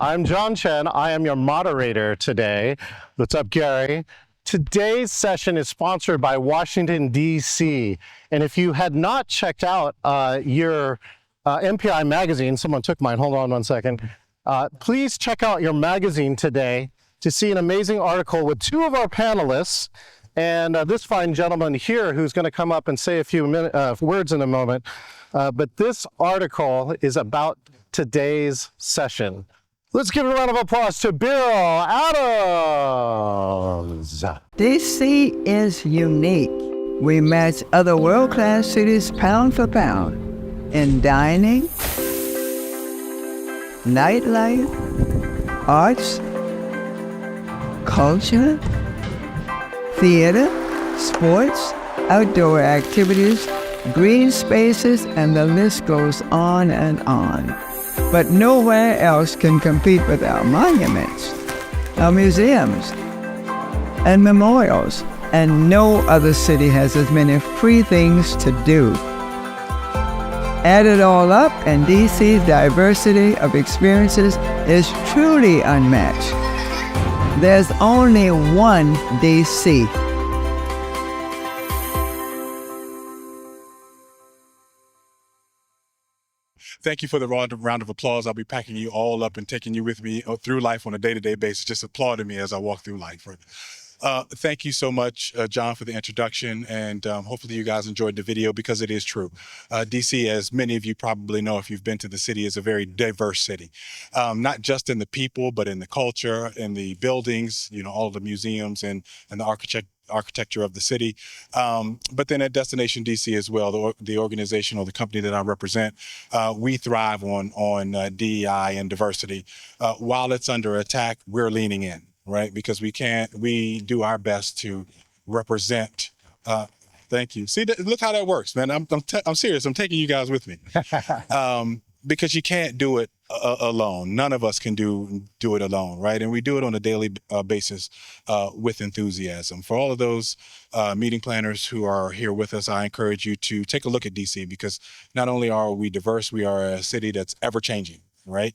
I'm John Chen. I am your moderator today. What's up, Gary? Today's session is sponsored by Washington, D.C. And if you had not checked out your MPI magazine, someone took mine, hold on one second. Please check out your magazine today to see an amazing article with two of our panelists and this fine gentleman here who's going to come up and say a few words in a moment. But this article is about today's session. Let's give a round of applause to Bill Adams. DC is unique. We match other world-class cities pound for pound in dining, nightlife, arts, culture, theater, sports, outdoor activities, green spaces, and the list goes on and on. But nowhere else can compete with our monuments, our museums, and memorials. And no other city has as many free things to do. Add it all up, and DC's diversity of experiences is truly unmatched. There's only one DC. Thank you for the round of applause. I'll be packing you all up and taking you with me through life on a day-to-day basis, just applauding me as I walk through life. Thank you so much, John, for the introduction, and hopefully you guys enjoyed the video because it is true. DC, as many of you probably know if you've been to the city, is a very diverse city, not just in the people, but in the culture, in the buildings, you know, all of the museums and the architecture of the city. But then at Destination DC as well, the organization or the company that I represent, we thrive on DEI and diversity. While it's under attack, we're leaning in. Right, because we do our best to represent. Thank you. See, look how that works, man. I'm serious. I'm taking you guys with me, because you can't do it alone. None of us can do it alone, right? And we do it on a daily basis with enthusiasm. For all of those meeting planners who are here with us, I encourage you to take a look at DC, because not only are we diverse, we are a city that's ever changing. Right.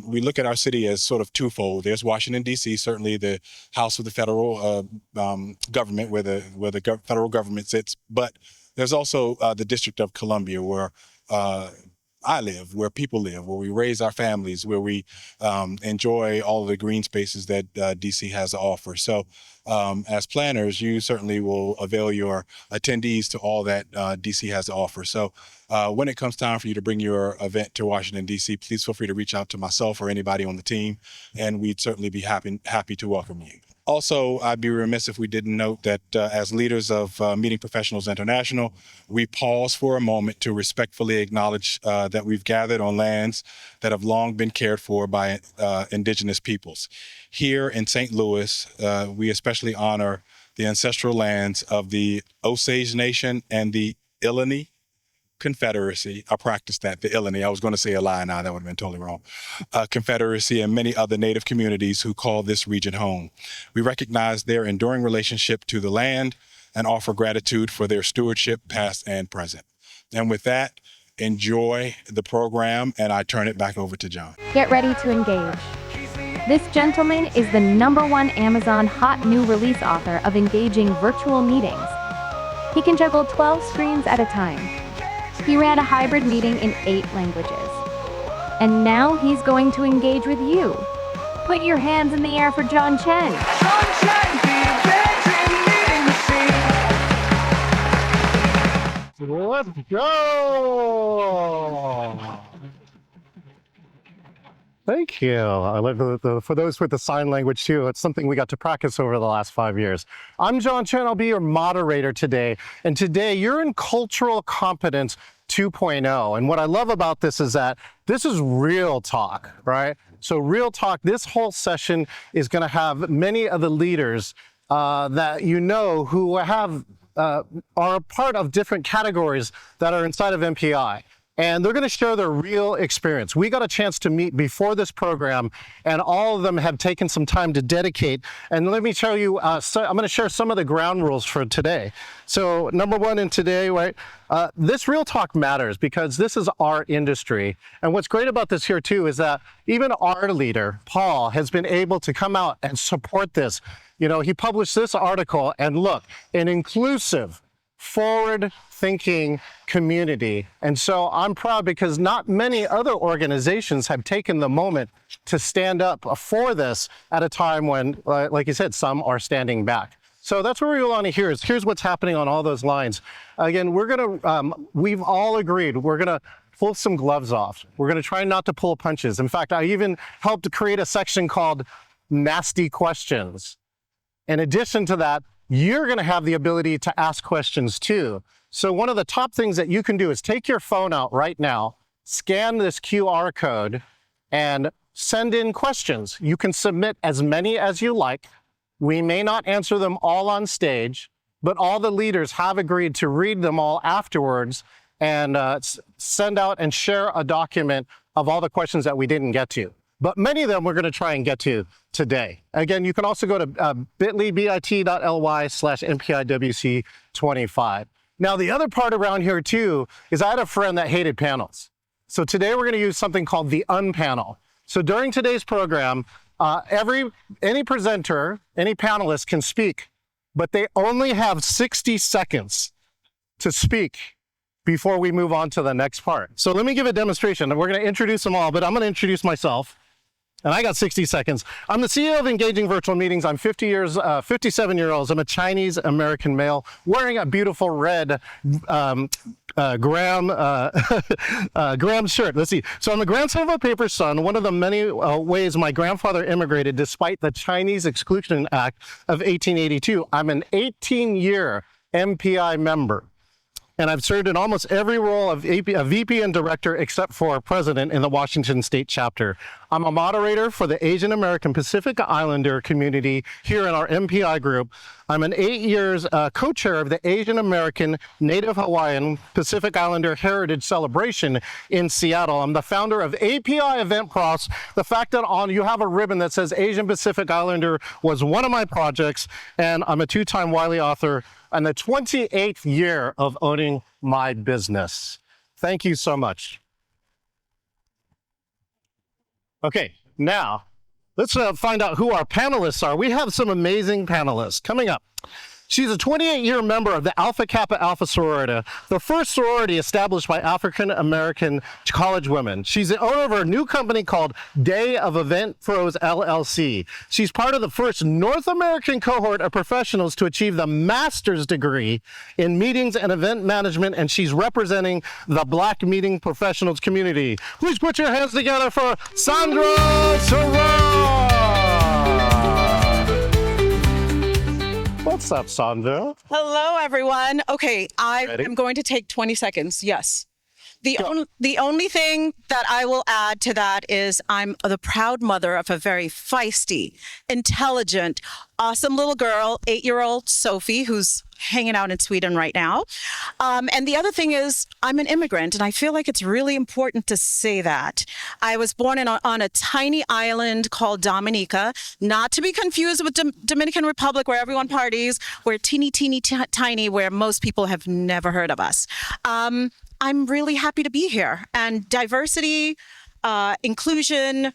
We look at our city as sort of twofold. There's Washington, D.C., certainly the house of the federal government, where the federal government sits. But there's also the District of Columbia, where I live, where people live, where we raise our families, where we enjoy all of the green spaces that DC has to offer. So as planners, you certainly will avail your attendees to all that DC has to offer. So when it comes time for you to bring your event to Washington, DC, please feel free to reach out to myself or anybody on the team, and we'd certainly be happy to welcome you. Also, I'd be remiss if we didn't note that as leaders of Meeting Professionals International, we pause for a moment to respectfully acknowledge that we've gathered on lands that have long been cared for by indigenous peoples. Here in St. Louis, we especially honor the ancestral lands of the Osage Nation and the Illini Confederacy. I practiced that, the Illini. I was going to say Illini, that would have been totally wrong. Confederacy and many other Native communities who call this region home. We recognize their enduring relationship to the land and offer gratitude for their stewardship, past and present. And with that, enjoy the program, and I turn it back over to John. Get ready to engage. This gentleman is the #1 Amazon hot new release author of engaging virtual meetings. He can juggle 12 screens at a time. He ran a hybrid meeting in 8 languages. And now he's going to engage with you. Put your hands in the air for John Chen. John Chen, the engaging meeting machine. Let's go! Thank you. I like for those with the sign language too, it's something we got to practice over the last 5 years. I'm John Chen, I'll be your moderator today. And today you're in Cultural Competence 2.0. And what I love about this is that this is real talk, right? So real talk, this whole session is gonna have many of the leaders that you know who are a part of different categories that are inside of MPI. and they're going to share their real experience. We got a chance to meet before this program, and all of them have taken some time to dedicate. And let me tell you, I'm going to share some of the ground rules for today. So number one in today, right, this real talk matters because this is our industry. And what's great about this here too is that even our leader, Paul, has been able to come out and support this. You know, he published this article, and look, an inclusive, forward-thinking community. And so I'm proud because not many other organizations have taken the moment to stand up for this at a time when, like you said, some are standing back. So that's what we want to hear is here's what's happening on all those lines. Again, we've all agreed, we're gonna pull some gloves off. We're gonna try not to pull punches. In fact, I even helped to create a section called Nasty Questions. In addition to that, you're going to have the ability to ask questions too. So one of the top things that you can do is take your phone out right now, scan this QR code, and send in questions. You can submit as many as you like. We may not answer them all on stage, but all the leaders have agreed to read them all afterwards and send out and share a document of all the questions that we didn't get to. But many of them we're going to try and get to today. Again, you can also go to bit.ly/MPIWC25. Now, the other part around here too is I had a friend that hated panels. So today we're going to use something called the unpanel. So during today's program, any presenter, any panelist can speak, but they only have 60 seconds to speak before we move on to the next part. So let me give a demonstration. We're going to introduce them all, but I'm going to introduce myself. And I got 60 seconds. I'm the CEO of Engaging Virtual Meetings. I'm 57 years old. I'm a Chinese American male wearing a beautiful red Graham shirt. Let's see. So I'm a grandson of a paper son, one of the many ways my grandfather immigrated despite the Chinese Exclusion Act of 1882. I'm an 18-year MPI member. And I've served in almost every role of a VP and director except for president in the Washington State chapter. I'm a moderator for the Asian American Pacific Islander community here in our MPI group. I'm an 8 years co-chair of the Asian American Native Hawaiian Pacific Islander Heritage Celebration in Seattle. I'm the founder of API Event Pros. The fact that you have a ribbon that says Asian Pacific Islander was one of my projects, and I'm a two-time Wiley author and the 28th year of owning my business. Thank you so much. Okay, now let's find out who our panelists are. We have some amazing panelists coming up. She's a 28-year member of the Alpha Kappa Alpha sorority, the first sorority established by African-American college women. She's the owner of her new company called Day of Event Pros LLC. She's part of the first North American cohort of professionals to achieve the master's degree in meetings and event management, and she's representing the Black meeting professionals community. Please put your hands together for Sandra Soror. What's up, Sandra? Hello, everyone. Okay, I Ready? am going to take 20 seconds. Yes. The only thing that I will add to that is I'm the proud mother of a very feisty, intelligent, awesome little girl, 8-year-old Sophie, who's hanging out in Sweden right now. And the other thing is I'm an immigrant, and I feel like it's really important to say that. I was born on a tiny island called Dominica, not to be confused with Dominican Republic, where everyone parties. We're teeny, tiny, where most people have never heard of us. I'm really happy to be here. And diversity, inclusion,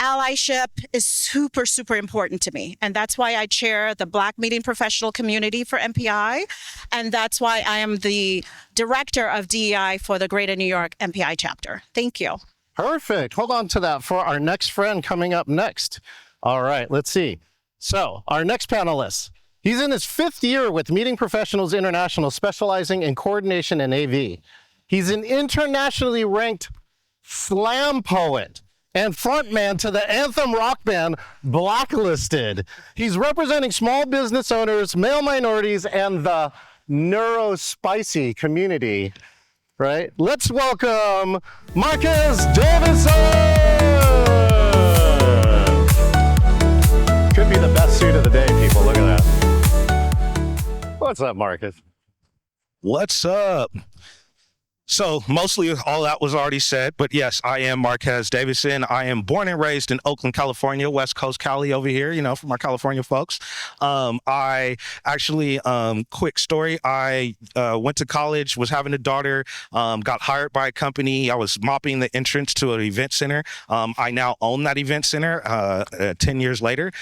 allyship is super, super important to me. And that's why I chair the Black Meeting Professional Community for MPI. And that's why I am the director of DEI for the Greater New York MPI chapter. Thank you. Perfect. Hold on to that for our next friend coming up next. All right, let's see. So our next panelist, he's in his 5th year with Meeting Professionals International, specializing in coordination and AV. He's an internationally ranked slam poet and frontman to the anthem rock band Blacklisted. He's representing small business owners, male minorities, and the neurospicy community, right? Let's welcome Marcus Davison! Could be the best suit of the day, people. Look at that. What's up, Marcus? What's up? So mostly all that was already said, but yes, I am Marquez Davison. I am born and raised in Oakland, California, West Coast Cali over here, for my California folks. I actually, quick story, I went to college, was having a daughter, got hired by a company. I was mopping the entrance to an event center. I now own that event center 10 years later.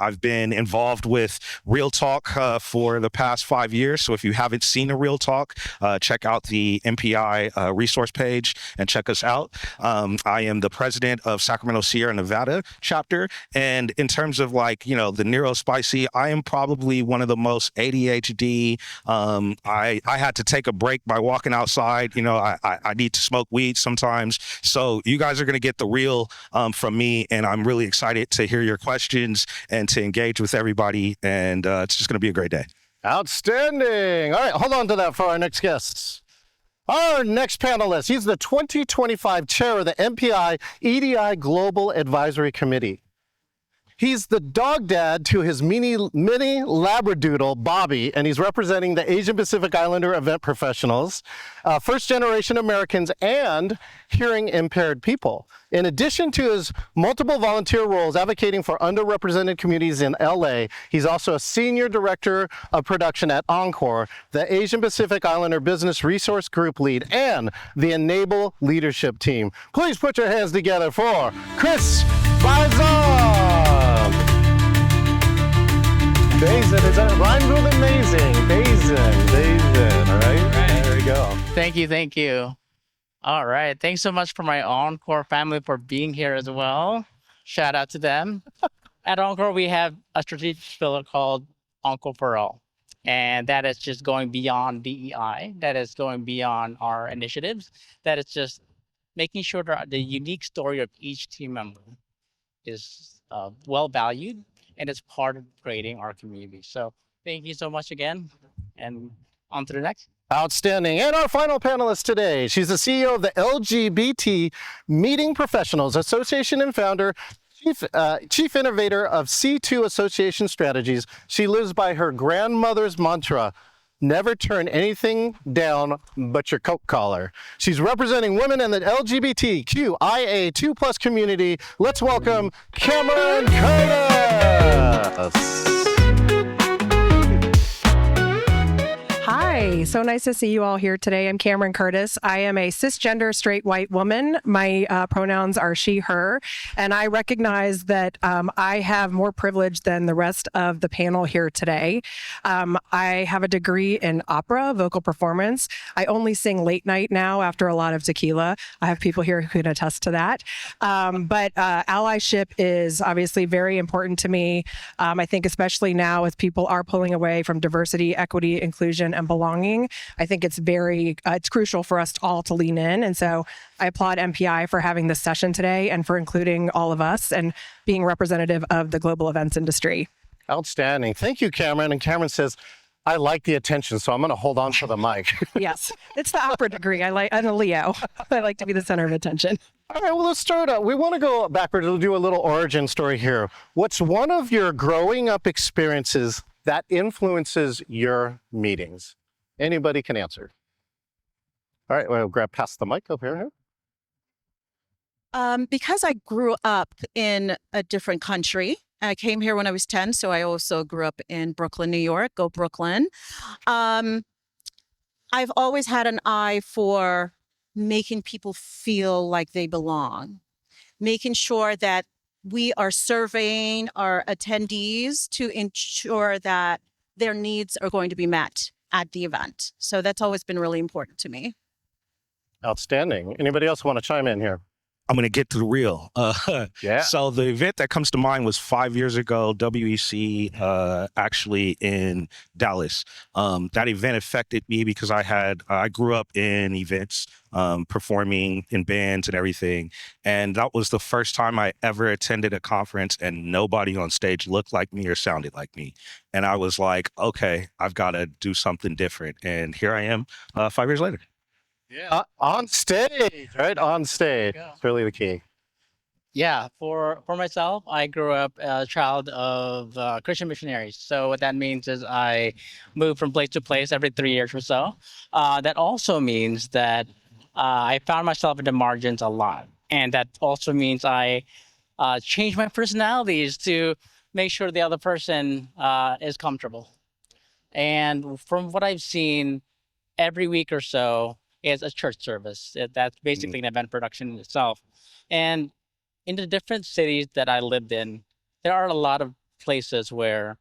I've been involved with Real Talk for the past 5 years. So if you haven't seen a Real Talk, check out the MPI resource page and check us out. I am the president of Sacramento Sierra Nevada chapter. And in terms of the Neuro Spicy, I am probably one of the most ADHD. I had to take a break by walking outside. I need to smoke weed sometimes. So you guys are going to get the real from me. And I'm really excited to hear your questions and to engage with everybody, and it's just going to be a great day. Outstanding. All right, hold on to that for our next guests. Our next panelist, he's the 2025 chair of the MPI EDI Global Advisory Committee. He's the dog dad to his mini Labradoodle, Bobby, and he's representing the Asian Pacific Islander event professionals, first-generation Americans, and hearing impaired people. In addition to his multiple volunteer roles advocating for underrepresented communities in LA, he's also a senior director of production at Encore, the Asian Pacific Islander Business Resource Group lead, and the Enable Leadership Team. Please put your hands together for Chris Bazan. Bazin, is that rhymes with amazing? Bazin, all right? There we go. Thank you. All right. Thanks so much for my Encore family for being here as well. Shout out to them. At Encore, we have a strategic pillar called Encore for All. And that is just going beyond DEI. That is going beyond our initiatives. That is just making sure that the unique story of each team member is well valued, and it's part of creating our community. So thank you so much again, and on to the next. Outstanding. And our final panelist today, she's the CEO of the LGBT Meeting Professionals Association and founder, chief innovator of C2 Association Strategies. She lives by her grandmother's mantra, never turn anything down but your coat collar. She's representing women in the LGBTQIA2+ community. Let's welcome Cameron Curtis. Hi, so nice to see you all here today. I'm Cameron Curtis. I am a cisgender straight white woman. My pronouns are she, her, and I recognize that I have more privilege than the rest of the panel here today. I have a degree in opera, vocal performance. I only sing late night now after a lot of tequila. I have people here who can attest to that. But allyship is obviously very important to me. I think especially now as people are pulling away from diversity, equity, inclusion, and belonging, I think it's it's crucial for us all to lean in. And so I applaud MPI for having this session today and for including all of us and being representative of the global events industry. Outstanding. Thank you, Cameron. And Cameron says, I like the attention, so I'm going to hold on to the mic. Yes, it's the opera degree. I'm a Leo. I like to be the center of attention. All right, well, let's start out. We want to go backwards. We'll do a little origin story here. What's one of your growing up experiences that influences your meetings? Anybody can answer. All right, we'll pass the mic over here. Because I grew up in a different country, I came here when I was 10, so I also grew up in Brooklyn, New York. Go Brooklyn. I've always had an eye for making people feel like they belong, making sure that we are surveying our attendees to ensure that their needs are going to be met at the event. So that's always been really important to me. Outstanding. Anybody else want to chime in here? I'm going to get to the real. Yeah. So the event that comes to mind was 5 years ago, WEC, actually in Dallas. That event affected me because I grew up in events, performing in bands and everything. And that was the first time I ever attended a conference and nobody on stage looked like me or sounded like me. And I was like, okay, I've got to do something different. And here I am 5 years later. Yeah. On stage, right? On stage. It's really the key. Yeah, for myself, I grew up a child of Christian missionaries. So what that means is I move from place to place every 3 years or so. That also means that I found myself in the margins a lot, and that also means I change my personalities to make sure the other person is comfortable. And from what I've seen, every week or so is a church service. That's basically an event production in itself. And in the different cities that I lived in, there are a lot of places where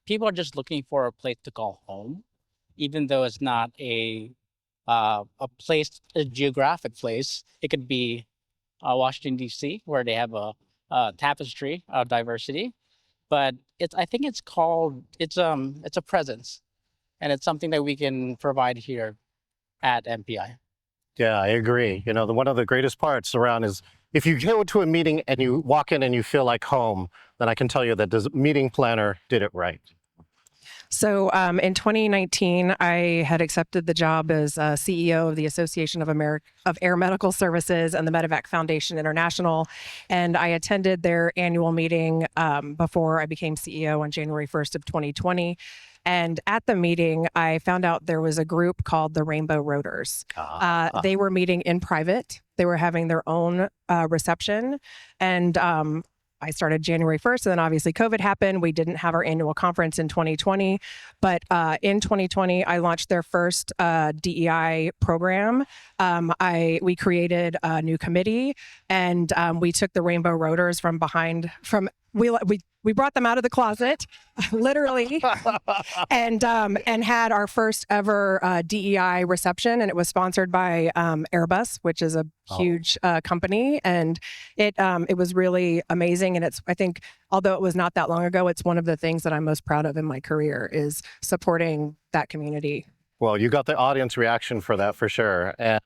people are just looking for a place to call home, even though it's not a place, a geographic place. It could be Washington D.C., where they have a tapestry of diversity. But I think it's a presence, and it's something that we can provide here at MPI. Yeah, I agree. One of the greatest parts around is if you go to a meeting and you walk in and you feel like home, then I can tell you that the meeting planner did it right. So in 2019, I had accepted the job as CEO of the Association of Air Medical Services and the Medevac Foundation International. And I attended their annual meeting before I became CEO on January 1st of 2020. And at the meeting, I found out there was a group called the Rainbow Rotors. They were meeting in private. They were having their own reception. And I started January 1st, and then obviously COVID happened. We didn't have our annual conference in 2020, but in 2020, I launched their first DEI program. We created a new committee, and we took the Rainbow Rotors we brought them out of the closet, literally, and had our first ever DEI reception, and it was sponsored by Airbus, which is a huge company, and it was really amazing. And I think, although it was not that long ago, it's one of the things that I'm most proud of in my career is supporting that community. Well, you got the audience reaction for that for sure. And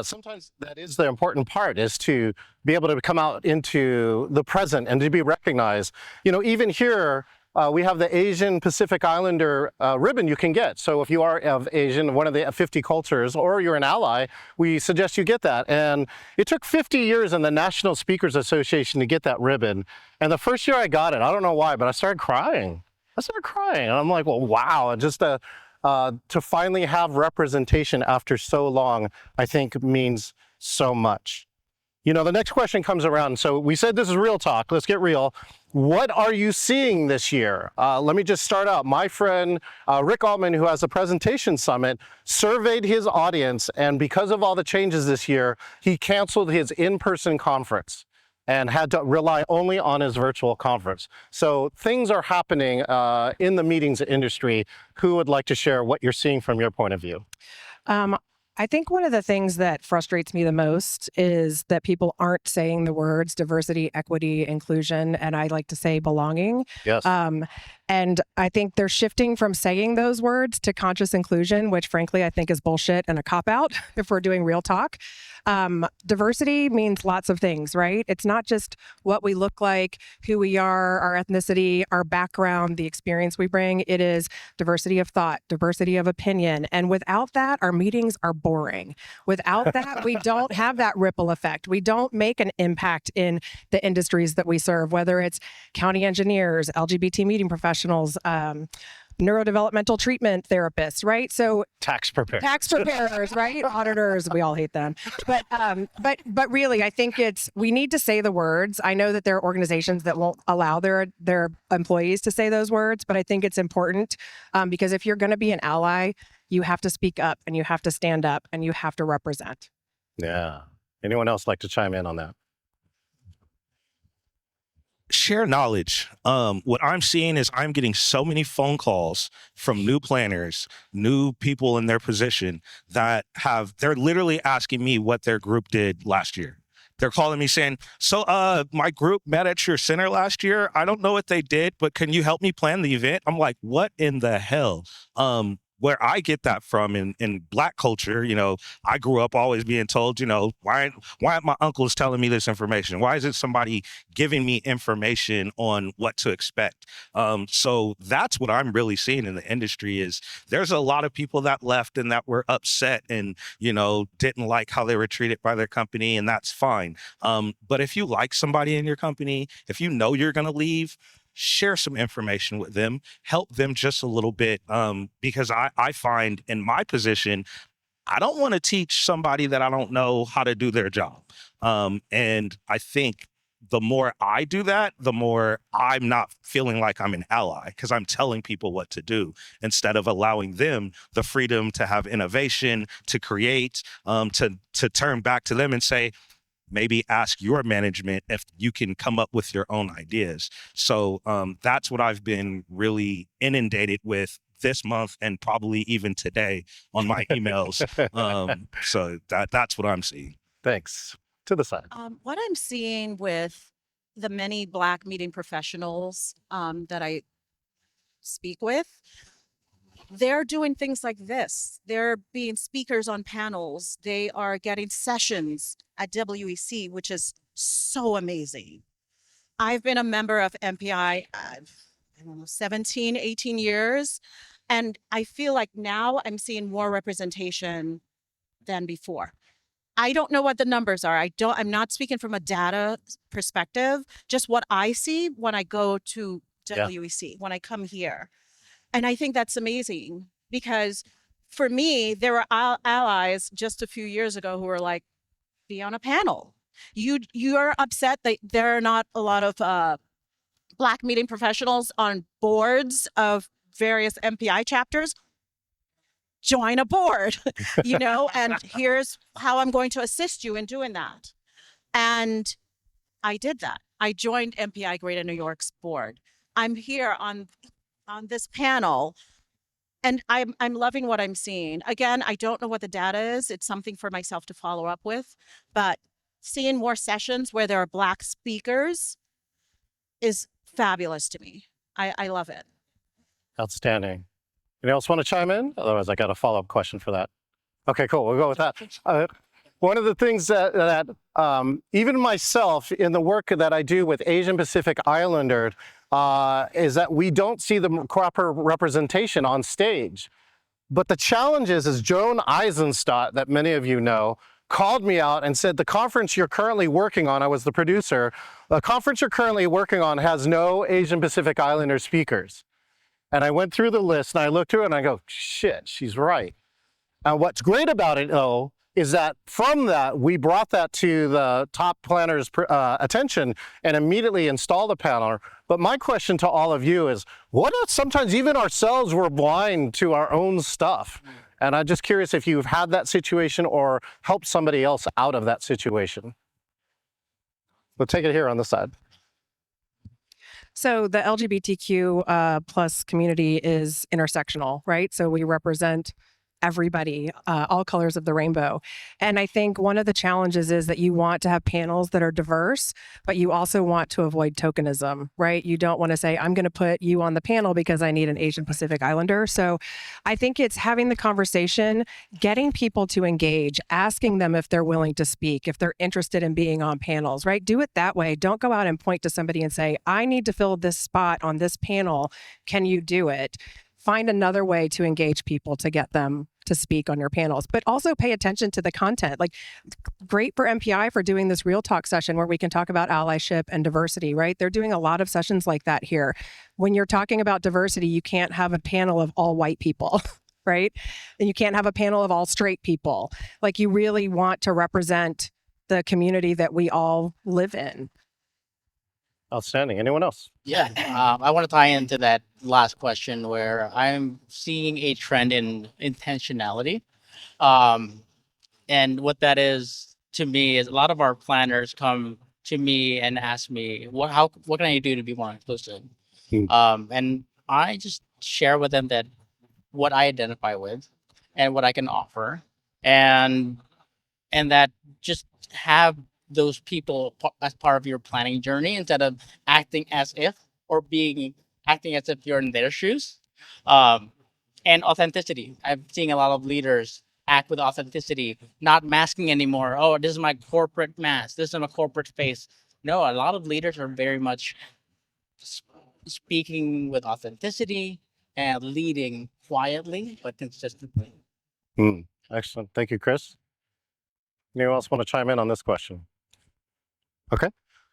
sometimes that is the important part, is to be able to come out into the present and to be recognized. Even here, we have the Asian Pacific Islander ribbon you can get. So if you are of Asian, one of the 50 cultures, or you're an ally, we suggest you get that. And it took 50 years in the National Speakers Association to get that ribbon. And the first year I got it, I don't know why, but I started crying. And I'm like, well, wow. And just to finally have representation after so long, I think means so much. The next question comes around. So we said this is real talk. Let's get real. What are you seeing this year? Let me just start out. My friend Rick Altman, who has the Presentation Summit, surveyed his audience, and because of all the changes this year, he canceled his in-person conference and had to rely only on his virtual conference. So things are happening in the meetings industry. Who would like to share what you're seeing from your point of view? I think one of the things that frustrates me the most is that people aren't saying the words diversity, equity, inclusion, and I like to say belonging. Yes. And I think they're shifting from saying those words to conscious inclusion, which frankly I think is bullshit and a cop-out if we're doing real talk. Diversity means lots of things, right? It's not just what we look like, who we are, our ethnicity, our background, the experience we bring. It is diversity of thought, diversity of opinion. And without that, our meetings are boring. Without that, we don't have that ripple effect. We don't make an impact in the industries that we serve, whether it's county engineers, LGBT meeting professionals, neurodevelopmental treatment therapists, right? So Tax preparers, right? Auditors, we all hate them. But really, I think we need to say the words. I know that there are organizations that won't allow their employees to say those words, but I think it's important because if you're going to be an ally, you have to speak up and you have to stand up and you have to represent. Yeah. Anyone else like to chime in on that? Share knowledge. What I'm seeing is I'm getting so many phone calls from new planners, new people in their position that they're literally asking me what their group did last year. They're calling me saying, so my group met at your center last year. I don't know what they did, but can you help me plan the event? I'm like, what in the hell? where I get that from in Black culture, I grew up always being told, why aren't my uncles telling me this information? Why isn't somebody giving me information on what to expect? So that's what I'm really seeing in the industry is there's a lot of people that left and that were upset and, didn't like how they were treated by their company, and that's fine. But if you like somebody in your company, if you know you're going to leave, share some information with them, help them just a little bit. Because I find in my position, I don't want to teach somebody that I don't know how to do their job. And I think the more I do that, the more I'm not feeling like I'm an ally because I'm telling people what to do instead of allowing them the freedom to have innovation, to create, to turn back to them and say, maybe ask your management if you can come up with your own ideas. So that's what I've been really inundated with this month and probably even today on my emails. So that's what I'm seeing. Thanks. To the side. What I'm seeing with the many Black meeting professionals that I speak with, they're doing things like this. They're being speakers on panels. They are getting sessions at WEC, which is so amazing. I've been a member of MPI, I don't know, 17, 18 years. And I feel like now I'm seeing more representation than before. I don't know what the numbers are. I'm not speaking from a data perspective, just what I see when I go to WEC, when I come here. And I think that's amazing because for me, there were allies just a few years ago who were like, be on a panel. You're upset that there are not a lot of Black meeting professionals on boards of various MPI chapters. Join a board, and here's how I'm going to assist you in doing that. And I did that. I joined MPI Greater New York's board. I'm here on this panel and I'm loving what I'm seeing. Again, I don't know what the data is. It's something for myself to follow up with, but seeing more sessions where there are Black speakers is fabulous to me. I love it. Outstanding. Anyone else want to chime in? Otherwise, I got a follow-up question for that. Okay, cool. We'll go with that. One of the things that even myself in the work that I do with Asian Pacific Islanders is that we don't see the proper representation on stage. But the challenge is Joan Eisenstadt, that many of you know, called me out and said, the conference you're currently working on, I was the producer, the conference you're currently working on has no Asian Pacific Islander speakers. And I went through the list and I looked through it and I go, shit, she's right. And what's great about it, though, is that from that, we brought that to the top planner's attention and immediately installed a panel. But my question to all of you is, what if sometimes even ourselves were blind to our own stuff? And I'm just curious if you've had that situation or helped somebody else out of that situation. We'll take it here on this side. So the LGBTQ plus community is intersectional, right? So we represent everybody, all colors of the rainbow. And I think one of the challenges is that you want to have panels that are diverse, but you also want to avoid tokenism, right? You don't want to say, I'm going to put you on the panel because I need an Asian Pacific Islander. So I think it's having the conversation, getting people to engage, asking them if they're willing to speak, if they're interested in being on panels, right? Do it that way. Don't go out and point to somebody and say, I need to fill this spot on this panel. Can you do it? Find another way to engage people to get them to speak on your panels, but also pay attention to the content. Like, great for MPI for doing this real talk session where we can talk about allyship and diversity, right? They're doing a lot of sessions like that here. When you're talking about diversity, you can't have a panel of all white people, right? And you can't have a panel of all straight people. Like, you really want to represent the community that we all live in. Outstanding. Anyone else? Yeah, I want to tie into that last question where I'm seeing a trend in intentionality. And what that is to me is a lot of our planners come to me and ask me, what can I do to be more inclusive? And I just share with them that what I identify with and what I can offer, and that just have those people as part of your planning journey instead of acting as if or acting as if you're in their shoes. and authenticity. I'm seeing a lot of leaders act with authenticity, not masking anymore. Oh, this is my corporate mask. This is my corporate face. No, a lot of leaders are very much s- speaking with authenticity and leading quietly but consistently. Hmm. Excellent. Thank you, Chris. Anyone else want to chime in on this question? Okay,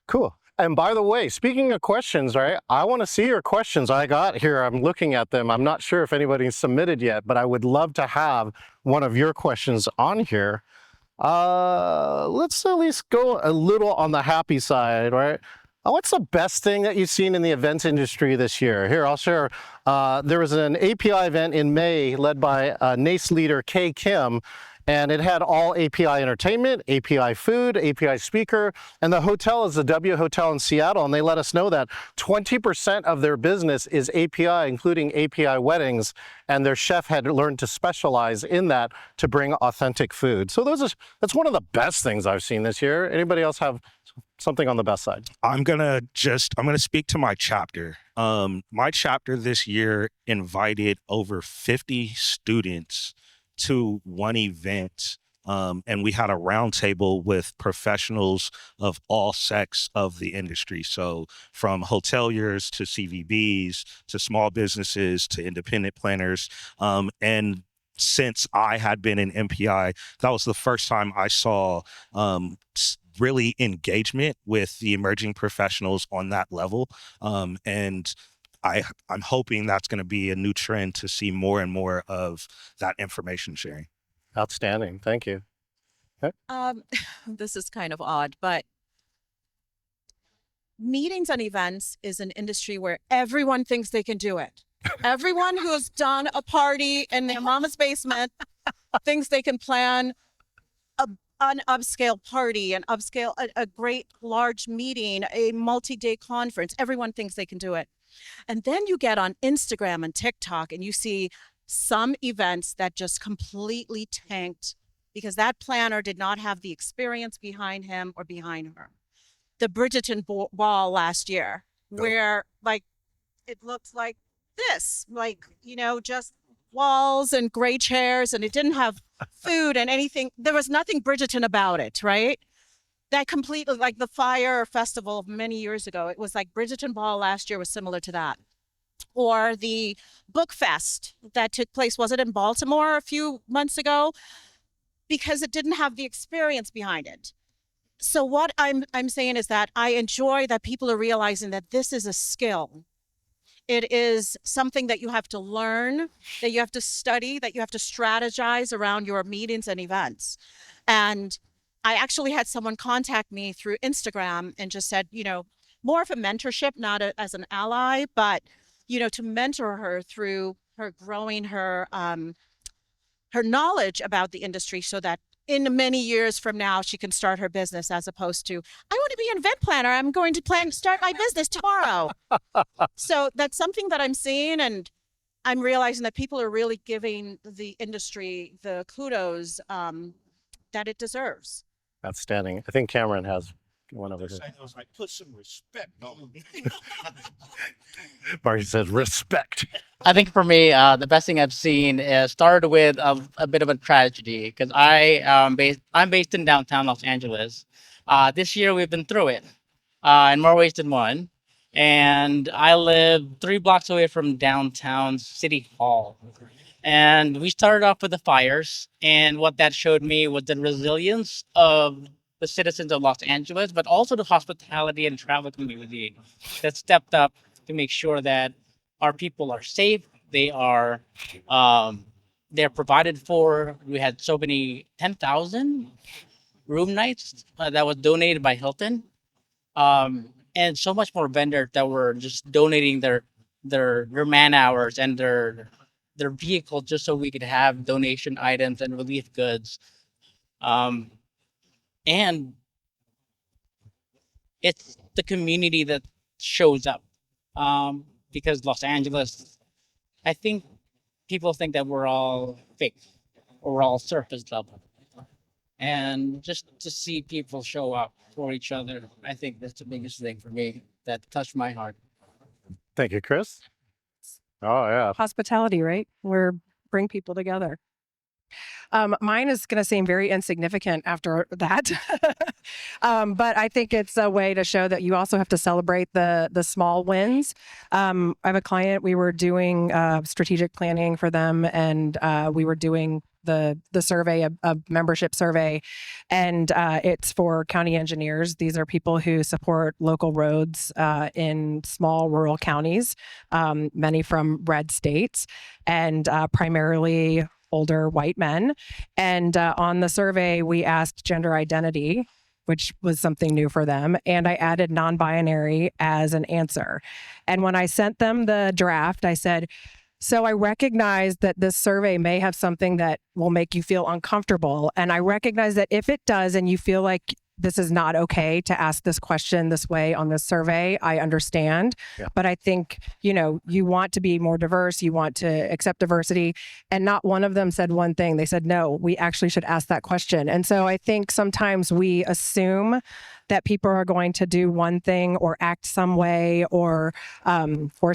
cool. And by the way, speaking of questions, right, I want to see your questions. I got here, I'm looking at them. I'm not sure if anybody's submitted yet, but I would love to have one of your questions on here. Let's at least go a little on the happy side, right? What's the best thing that you've seen in the events industry this year? Here, I'll share. There was an API event in May led by NACE leader Kay Kim, and it had all API entertainment, API food, API speaker, and the hotel is the W Hotel in Seattle, and they let us know that 20% of their business is API, including API weddings, and their chef had learned to specialize in that to bring authentic food. So that's one of the best things I've seen this year. Anybody else have something on the best side? I'm gonna speak to my chapter. My chapter this year invited over 50 students to one event. And we had a roundtable with professionals of all sects of the industry. So from hoteliers to CVBs to small businesses to independent planners. And since I had been in MPI, that was the first time I saw really engagement with the emerging professionals on that level. And I'm hoping that's going to be a new trend to see more and more of that information sharing. Outstanding. Thank you. This is kind of odd, but meetings and events is an industry where everyone thinks they can do it. Everyone who's done a party in their mama's basement thinks they can plan an upscale party, a great large meeting, a multi-day conference. Everyone thinks they can do it. And then you get on Instagram and TikTok and you see some events that just completely tanked because that planner did not have the experience behind him or behind her. The Bridgerton ball last year, where like it looked like this, like, just walls and gray chairs, and it didn't have food and anything. There was nothing Bridgerton about it, right? That completely, like the Fire Festival of many years ago, it was like Bridgerton Ball last year was similar to that. Or the Book Fest that took place, was it in Baltimore a few months ago? Because it didn't have the experience behind it. So what I'm saying is that I enjoy that people are realizing that this is a skill. It is something that you have to learn, that you have to study, that you have to strategize around your meetings and events. And I actually had someone contact me through Instagram and just said, more of a mentorship, not as an ally, but, to mentor her through her growing her knowledge about the industry so that in many years from now, she can start her business, as opposed to, I want to be an event planner. I'm going to start my business tomorrow. So that's something that I'm seeing, and I'm realizing that people are really giving the industry the kudos that it deserves. Outstanding. I think Cameron has one over here. I was like, put some respect on me. Marty says respect. I think for me, the best thing I've seen is started with a bit of a tragedy because I'm based in downtown Los Angeles. This year we've been through it in more ways than one, and I live 3 blocks away from downtown City Hall. And we started off with the fires, and what that showed me was the resilience of the citizens of Los Angeles, but also the hospitality and travel community that stepped up to make sure that our people are safe. Um, they're provided for. We had so many 10,000 room nights that was donated by Hilton, and so much more vendors that were just donating their man hours and their vehicle just so we could have donation items and relief goods. Um, and it's the community that shows up because Los Angeles, I think people think that we're all fake or we're all surface level. And just to see people show up for each other, I think that's the biggest thing for me that touched my heart. Thank you, Chris. Oh, yeah. Hospitality, right? We're bring people together. Mine is going to seem very insignificant after that, but I think it's a way to show that you also have to celebrate the small wins. I have a client. We were doing strategic planning for them, and we were doing the survey, a membership survey, and it's for county engineers. These are people who support local roads in small rural counties, many from red states, and primarily older white men. And on the survey, we asked gender identity, which was something new for them. And I added non-binary as an answer. And when I sent them the draft, I said, so I recognize that this survey may have something that will make you feel uncomfortable. And I recognize that if it does, and you feel like this is not okay to ask this question this way on this survey, I understand. Yeah. But I think, you want to be more diverse, you want to accept diversity. And not one of them said one thing. They said, no, we actually should ask that question. And so I think sometimes we assume that people are going to do one thing or act some way or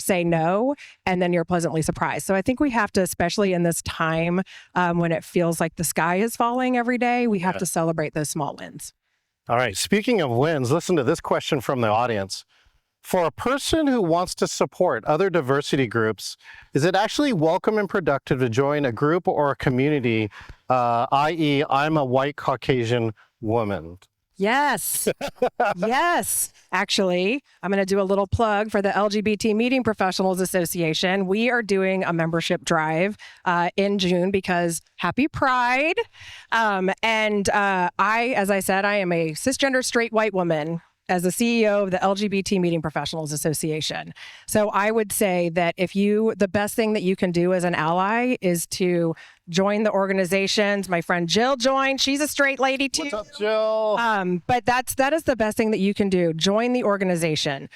say no, and then you're pleasantly surprised. So I think we have to, especially in this time when it feels like the sky is falling every day, we have to celebrate those small wins. All right, speaking of wins, listen to this question from the audience. For a person who wants to support other diversity groups, is it actually welcome and productive to join a group or a community, i.e. I'm a white Caucasian woman? Yes. Yes. Actually, I'm going to do a little plug for the LGBT Meeting Professionals Association. We are doing a membership drive in June because happy Pride. As I said, I am a cisgender straight white woman as the CEO of the LGBT Meeting Professionals Association. So I would say that the best thing that you can do as an ally is to join the organizations. My friend Jill joined. She's a straight lady too. What's up, Jill? But that is the best thing that you can do. Join the organization.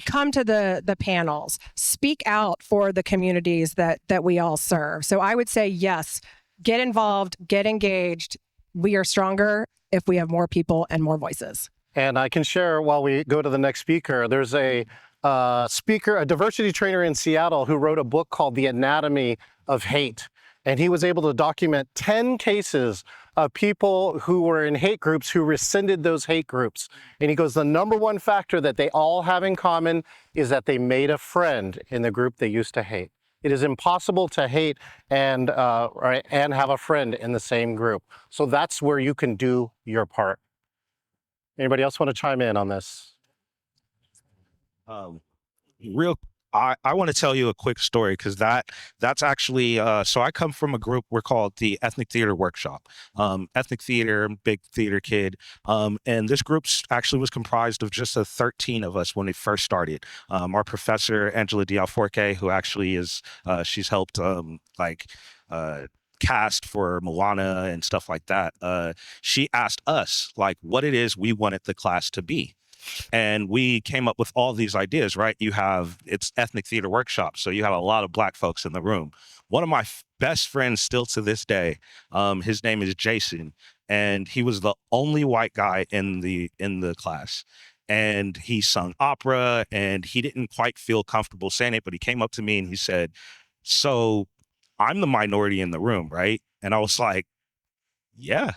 Come to the panels. Speak out for the communities that we all serve. So I would say yes, get involved, get engaged. We are stronger if we have more people and more voices. And I can share while we go to the next speaker, there's a diversity trainer in Seattle who wrote a book called The Anatomy of Hate. And he was able to document 10 cases of people who were in hate groups who rescinded those hate groups. And he goes, the number one factor that they all have in common is that they made a friend in the group they used to hate. It is impossible to hate and have a friend in the same group. So that's where you can do your part. Anybody else want to chime in on this? I want to tell you a quick story because that's actually so I come from a group we're called the Ethnic Theater Workshop. Ethnic theater, big theater kid, and this group actually was comprised of just 13 of us when we first started. Our professor Angela Dialforque, who actually is she's helped cast for Moana and stuff like that. She asked us what it is we wanted the class to be. And we came up with all these ideas, right? It's Ethnic Theater Workshop, so you have a lot of Black folks in the room. One of my best friends still to this day, his name is Jason, and he was the only white guy in the class. And he sung opera, and he didn't quite feel comfortable saying it, but he came up to me and he said, so I'm the minority in the room, right? And I was like, yeah,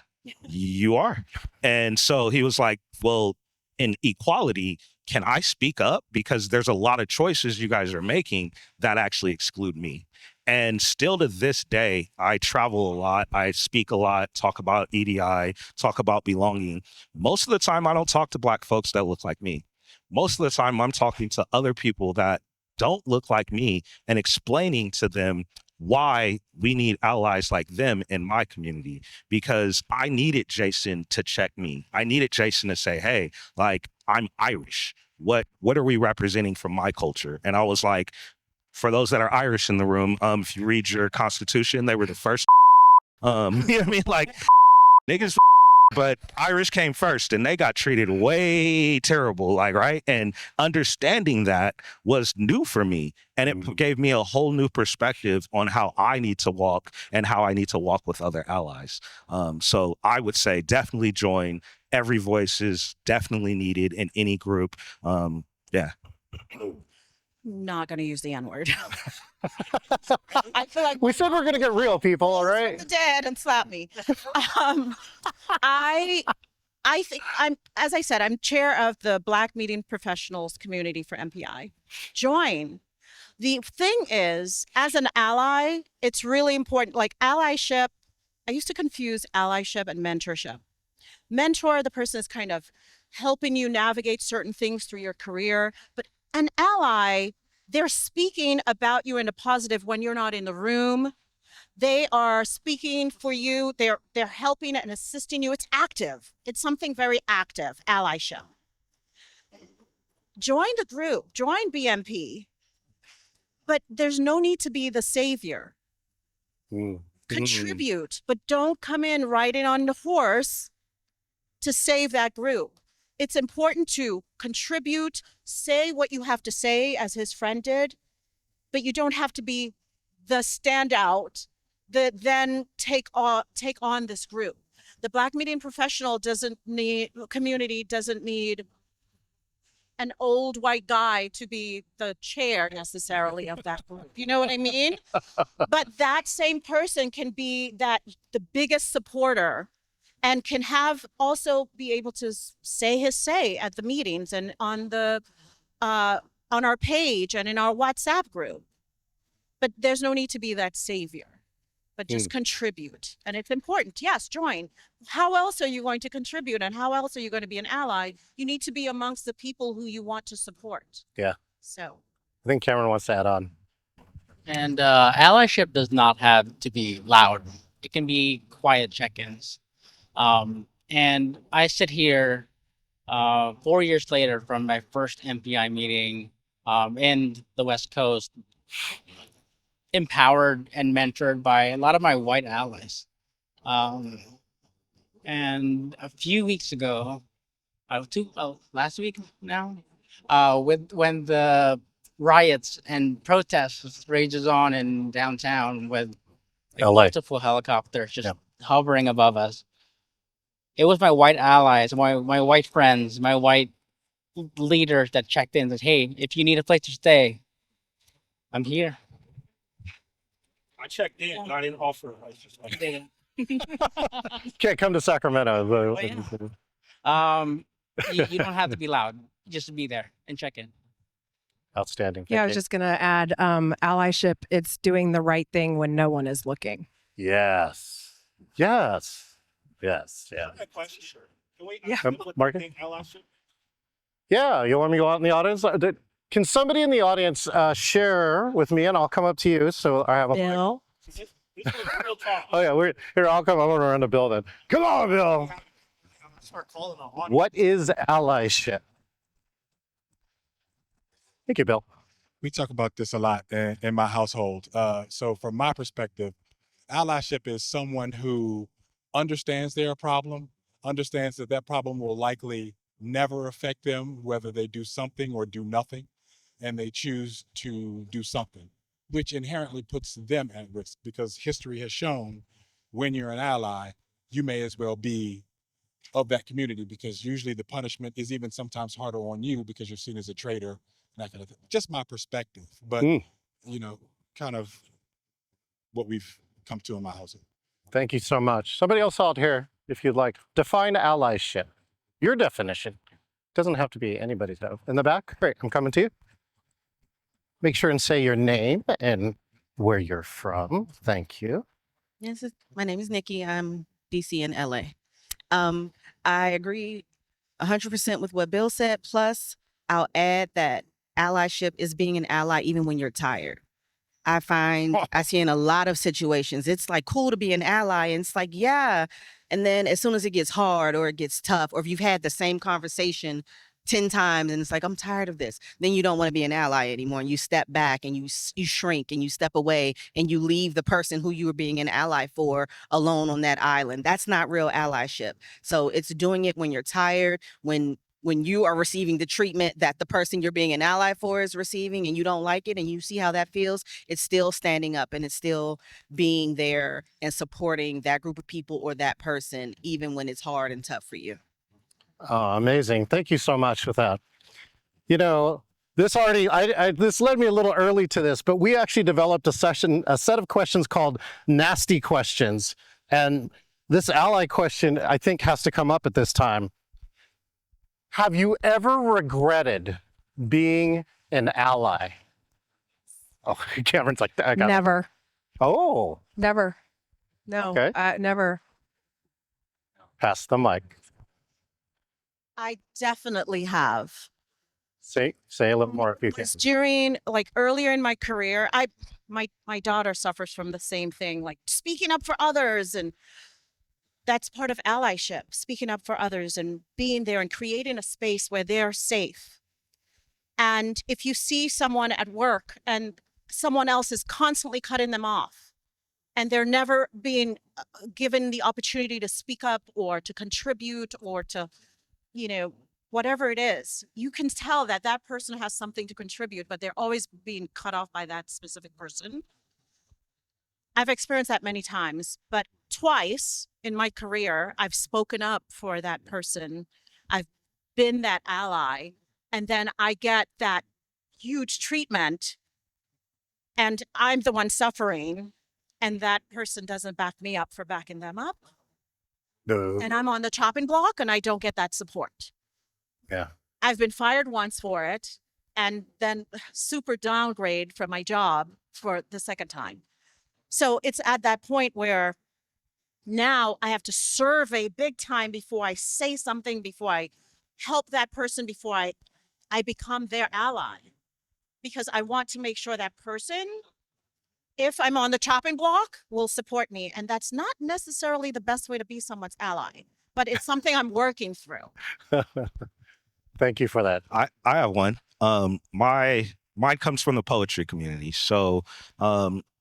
you are. And so he was like, well, in equality, can I speak up? Because there's a lot of choices you guys are making that actually exclude me. And still to this day, I travel a lot, I speak a lot, talk about EDI, talk about belonging. Most of the time, I don't talk to Black folks that look like me. Most of the time, I'm talking to other people that don't look like me and explaining to them why we need allies like them in my community, because I needed Jason to check me. I needed Jason to say, hey, I'm Irish. What are we representing from my culture? And I was like, for those that are Irish in the room, if you read your constitution, they were the first, you know what I mean? Niggas, but Irish came first and they got treated way terrible, right? And understanding that was new for me. And it gave me a whole new perspective on how I need to walk and how I need to walk with other allies. So I would say definitely join. Every voice is definitely needed in any group. Yeah. Not going to use the N word. I feel like We said we're going to get real, people, all right? the dead and slap me. Um, I I think as I said, I'm chair of the Black Meeting Professionals Community for MPI. Join. The thing is, as an ally, it's really important. Like allyship, I used to confuse allyship and mentorship. Mentor, the person is kind of helping you navigate certain things through your career, but an ally, they're speaking about you in a positive when you're not in the room. They are speaking for you. They're helping and assisting you. It's active. It's something very active, allyship. Join the group, join BMP, but there's no need to be the savior. Contribute, but don't come in riding on the horse to save that group. It's important to contribute, say what you have to say, as his friend did, but you don't have to be the standout that then take on this group. The Black Meeting Professional community doesn't need an old white guy to be the chair necessarily of that group. You know what I mean? But that same person can be the biggest supporter and can also be able to say his say at the meetings and on our page and in our WhatsApp group. But there's no need to be that savior, but just contribute. And it's important. Yes, join. How else are you going to contribute? And how else are you going to be an ally? You need to be amongst the people who you want to support. Yeah. So I think Cameron wants to add on. And allyship does not have to be loud. It can be quiet check-ins. And I sit here 4 years later from my first MPI meeting in the West Coast, empowered and mentored by a lot of my white allies. And a few weeks ago, last week now, when the riots and protests rages on in downtown with LA. multiple helicopters just hovering above us, it was my white allies, my white friends, my white leaders that checked in and said, hey, if you need a place to stay, I'm here. I checked in, but I didn't offer. I was just like, Can't come to Sacramento. You don't have to be loud. Just be there and check in. Outstanding. Yeah, I was Thank you. just going to add allyship. It's doing the right thing when no one is looking. Yes. Yes. Yes. Yeah. I have a question. Can we Yeah. Marcus? allyship? Yeah. You want me to go out in the audience? Can somebody in the audience share with me, and I'll come up to you. So I have a. Bill? This was real talk. Oh yeah, here. I'll come. I'm gonna run the building. Come on, Bill. Start calling on. What is allyship? Thank you, Bill. We talk about this a lot in my household. So from my perspective, allyship is someone who understands their problem, understands that problem will likely never affect them, whether they do something or do nothing, and they choose to do something, which inherently puts them at risk, because history has shown when you're an ally, you may as well be of that community, because usually the punishment is even sometimes harder on you because you're seen as a traitor. That kind of thing. Just my perspective, but kind of what we've come to in my household. Thank you so much. Somebody else out here, if you'd like, define allyship. Your definition. Doesn't have to be anybody's. In the back? Great, I'm coming to you. Make sure and say your name and where you're from. Thank you. Yes, my name is Nikki. I'm DC and LA. I agree 100% with what Bill said. Plus, I'll add that allyship is being an ally even when you're tired. I see in a lot of situations, it's like cool to be an ally. And it's like, yeah. And then as soon as it gets hard or it gets tough, or if you've had the same conversation 10 times and it's like, I'm tired of this, then you don't want to be an ally anymore. And you step back and you shrink and you step away and you leave the person who you were being an ally for alone on that island. That's not real allyship. So it's doing it when you're tired, when you are receiving the treatment that the person you're being an ally for is receiving and you don't like it and you see how that feels, it's still standing up and it's still being there and supporting that group of people or that person, even when it's hard and tough for you. Oh, amazing. Thank you so much for that. You know, This led me a little early to this, but we actually developed a set of questions called nasty questions. And this ally question, I think, has to come up at this time. Have you ever regretted being an ally? Oh, Cameron's like, I got it. Never, Oh, never. No, Okay. never. pass the mic. I definitely have. Say a little more if you can. Was during like earlier in my career, my daughter suffers from the same thing, like speaking up for others, and that's part of allyship, speaking up for others and being there and creating a space where they're safe. And if you see someone at work and someone else is constantly cutting them off and they're never being given the opportunity to speak up or to contribute or to, whatever it is, you can tell that that person has something to contribute, but they're always being cut off by that specific person. I've experienced that many times, but twice in my career, I've spoken up for that person. I've been that ally, and then I get that huge treatment, and I'm the one suffering, and that person doesn't back me up for backing them up. No. And I'm on the chopping block, and I don't get that support. Yeah. I've been fired once for it, and then super downgrade from my job for the second time. So it's at that point where now I have to survey big time before I say something, before I help that person, before I become their ally. Because I want to make sure that person, if I'm on the chopping block, will support me. And that's not necessarily the best way to be someone's ally, but it's something I'm working through. Thank you for that. I have one. Mine comes from the poetry community. So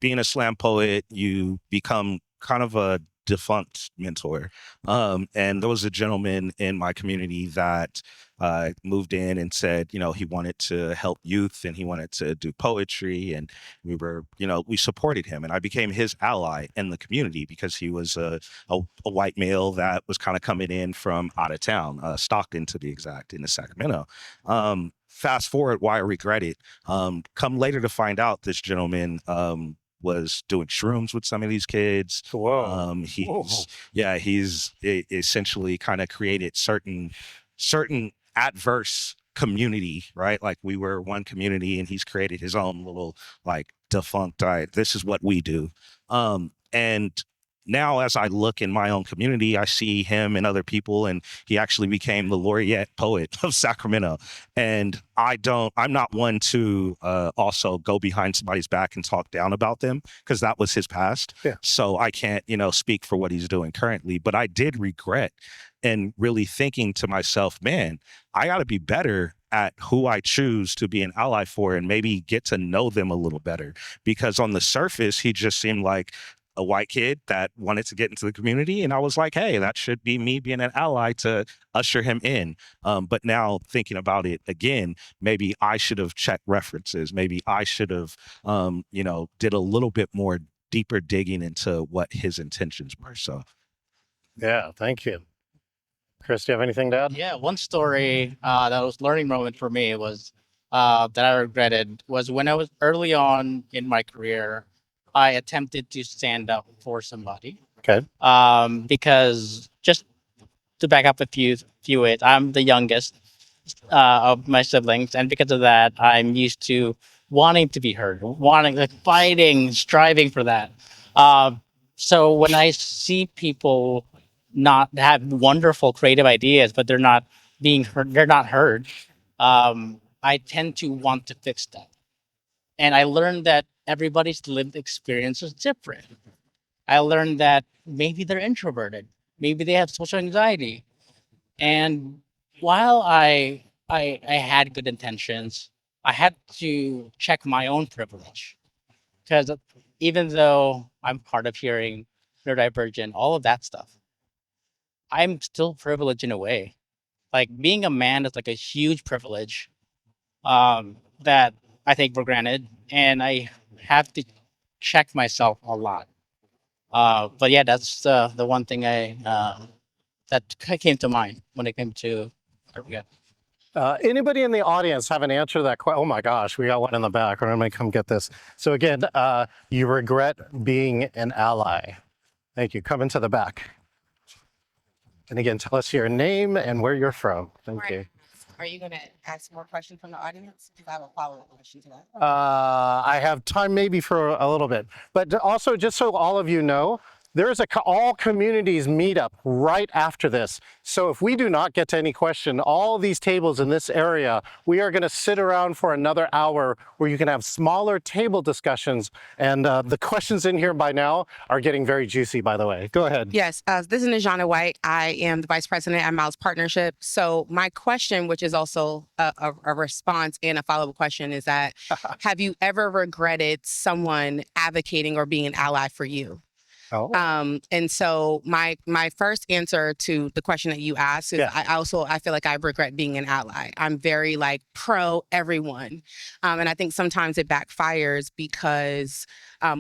being a slam poet, you become kind of a defunct mentor. And there was a gentleman in my community that moved in and said, he wanted to help youth and he wanted to do poetry. And we supported him. And I became his ally in the community because he was a white male that was kind of coming in from out of town, Stockton to be exact, in the Sacramento. Fast forward, why I regret it. Come later to find out this gentleman was doing shrooms with some of these kids. Whoa. He's essentially kind of created certain adverse community, right? Like we were one community and he's created his own little like defunct diet. This is what we do. And now as I look in my own community, I see him and other people, and he actually became the laureate poet of Sacramento. And I'm not one to also go behind somebody's back and talk down about them because that was his past. Yeah. So I can't, speak for what he's doing currently, but I did regret and really thinking to myself, man, I got to be better at who I choose to be an ally for and maybe get to know them a little better. Because on the surface, he just seemed like a white kid that wanted to get into the community. And I was like, hey, that should be me being an ally to usher him in. But now thinking about it again, maybe I should have checked references. Maybe I should have, did a little bit more deeper digging into what his intentions were. So. Yeah, thank you. Chris, do you have anything to add? Yeah, one story that was learning moment for me was that I regretted was when I was early on in my career, I attempted to stand up for somebody. Okay. Because just to back up a few ways, I'm the youngest of my siblings, and because of that, I'm used to wanting to be heard, fighting, striving for that. So when I see people not have wonderful creative ideas, but they're not being heard, I tend to want to fix that. And I learned that everybody's lived experience is different. I learned that maybe they're introverted, maybe they have social anxiety. And while I had good intentions, I had to check my own privilege. Because even though I'm hard of hearing, neurodivergent, all of that stuff, I'm still privileged in a way. Like being a man is like a huge privilege that I take for granted, and I have to check myself a lot. But yeah, that's the one thing that came to mind when it came to. I forget. Anybody in the audience have an answer to that question? Oh my gosh, we got one in the back. We're gonna come get this. So again, you regret being an ally. Thank you. Come into the back. And again, tell us your name and where you're from. Thank you. Are you going to ask more questions from the audience? Because I have a follow-up question to that. I have time maybe for a little bit, but also just so all of you know, there is a all communities meetup right after this. So if we do not get to any question, all these tables in this area, we are going to sit around for another hour where you can have smaller table discussions. And the questions in here by now are getting very juicy, by the way. Go ahead. Yes, this is Najana White. I am the Vice President at Miles Partnership. So my question, which is also a response and a follow-up question, is that have you ever regretted someone advocating or being an ally for you? Oh. And so my first answer to the question that you asked is I feel like I regret being an ally. I'm very like pro everyone. And I think sometimes it backfires because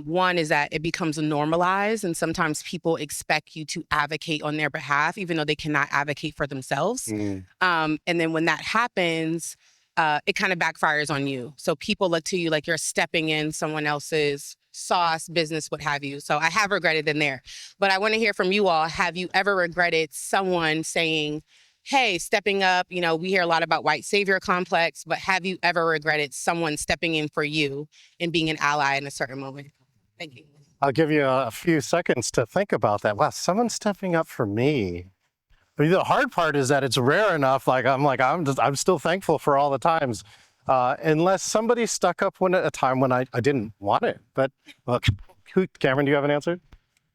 one is that it becomes normalized and sometimes people expect you to advocate on their behalf, even though they cannot advocate for themselves. And then when that happens, it kind of backfires on you. So people look to you like you're stepping in someone else's sauce, business, what have you. So I have regretted in there. But I want to hear from you all. Have you ever regretted someone saying, hey, stepping up? You know, we hear a lot about white savior complex, but have you ever regretted someone stepping in for you and being an ally in a certain moment? Thank you. I'll give you a few seconds to think about that. Wow, someone's stepping up for me. I mean, the hard part is that it's rare enough. I'm still thankful for all the times. Unless somebody stuck up at a time when I didn't want it. But look, Cameron, do you have an answer?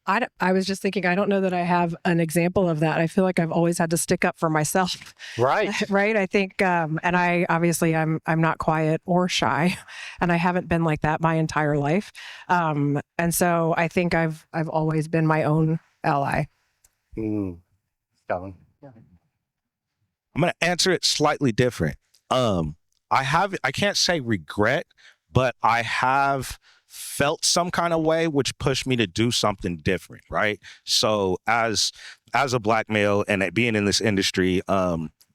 I was just thinking, I don't know that I have an example of that. I feel like I've always had to stick up for myself. Right. Right. I think, and I obviously I'm not quiet or shy, and I haven't been like that my entire life. And so I think I've always been my own ally. Colin. I'm going to answer it slightly different. I can't say regret, but I have felt some kind of way which pushed me to do something different, right? So as a Black male and being in this industry,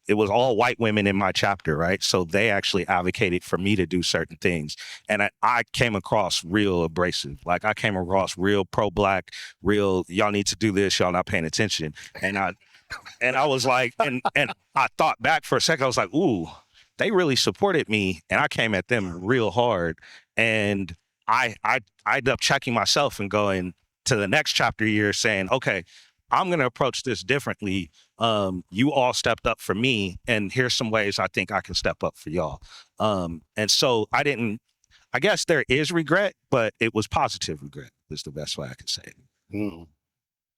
it was all white women in my chapter, right? So they actually advocated for me to do certain things. And I came across real abrasive. Like I came across real pro-Black, real, y'all need to do this, y'all not paying attention. And I was like, and I thought back for a second, I was like, ooh, they really supported me, and I came at them real hard. And I ended up checking myself and going to the next chapter year saying, okay, I'm going to approach this differently. You all stepped up for me, and here's some ways I think I can step up for y'all. And so I guess there is regret, but it was positive regret is the best way I could say it.